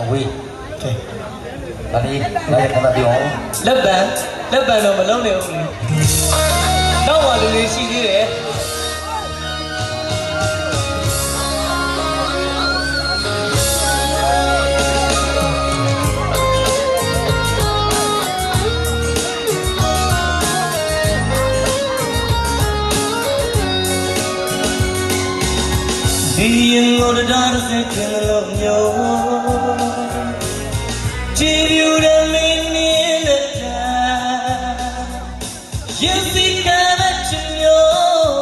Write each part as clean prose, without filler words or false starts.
ဝေးဒါလေးလည်းခဏပြောလက်ပံတော့မလုံးနေဘူးလေနောက်မှလူလေးရှိသေးတယ်ဒီရင်ကိုတရားစက်ကျင်လို့မျိုးကြည်ပြူတဲ့မင်းနဲ့ရင်စီကတဲ့ချင်မျိုး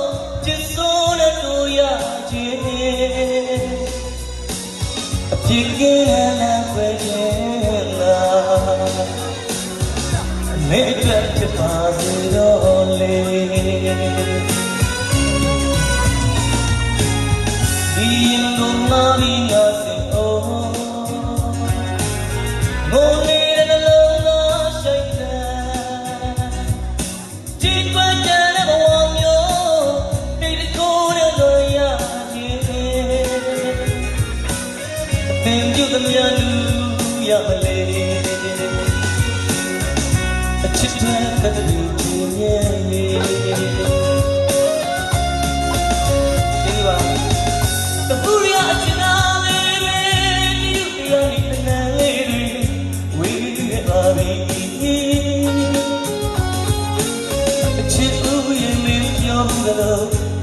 ကျစိုးတဲ့တို့ရခြင်းအဖြစ်ကလေးနဲ့ပဲရင်လာနေတတ်ချပါစေတော့လေဒီရင်ကိုမာပြီးငါစင်အိုးငိုနေတဲ့နှလုံးသားရှိုက်တဲ့ဒီကွက်တဲ့ဘဝမျိုးဒီတကိုယ်နဲ့တော့ရခြင်းသင်ပြုသမျှလူရမလေအချစ်တဲ့ကတိချင်းရဲ့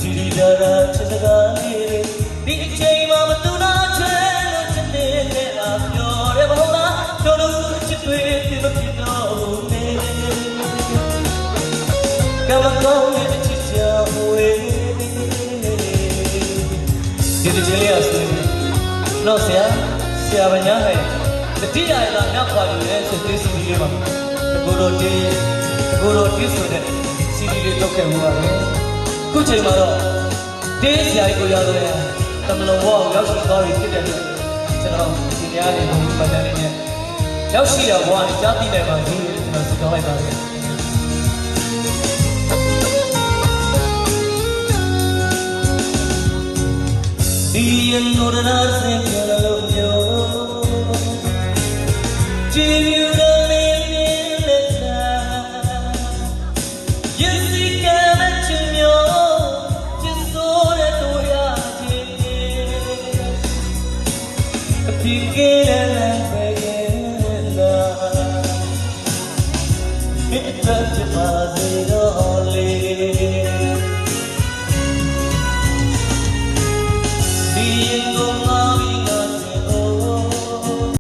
ဒီဒါရာချစ်စကားလေးဒီအချိန်မှာမတူနာချဲလို့ချစ်နေတာပြောရဲမဟုတ်လားတို့တို့ချစ်တွေပြမဖြစ်တော့ဘူးနေကမကောင်းတဲ့ချစ်ချာဝေးဒီတည်းလေးအစင်းတော့ဆရာဗညာဟဲ့တတိယရနောက်ခွာယူရဲစစ်သေးစီလေးမှာကိုရိုတီဆိုတဲ့စီဒီလေးလောက်ခဲ့မှုပါပဲခုချိန်မှာတော့တင်းဆရာကြီးကိုရတော့တမလုံးဘောရောက်ရှိသွားပြီဖြစ်တဲ့အတွက်ကျွန်တော်ဒီများလေးကိုမှတ်တမ်းလေးနဲ့ရောက်ရှိတဲ့ဘောကနေကြားသိနိုင်ပါစေလို့ကျွန်တော်ဆုတောင်းလိုက်ပါတယ်ဒီရင်တို့ရာစင်ပြလို့မျိုးကြည်ပြူတဲ့မင်းနဲ့ရင်စီကမဲ့ချင်မျိုးဒီကဲလည်းပဲလာမိတ်သက်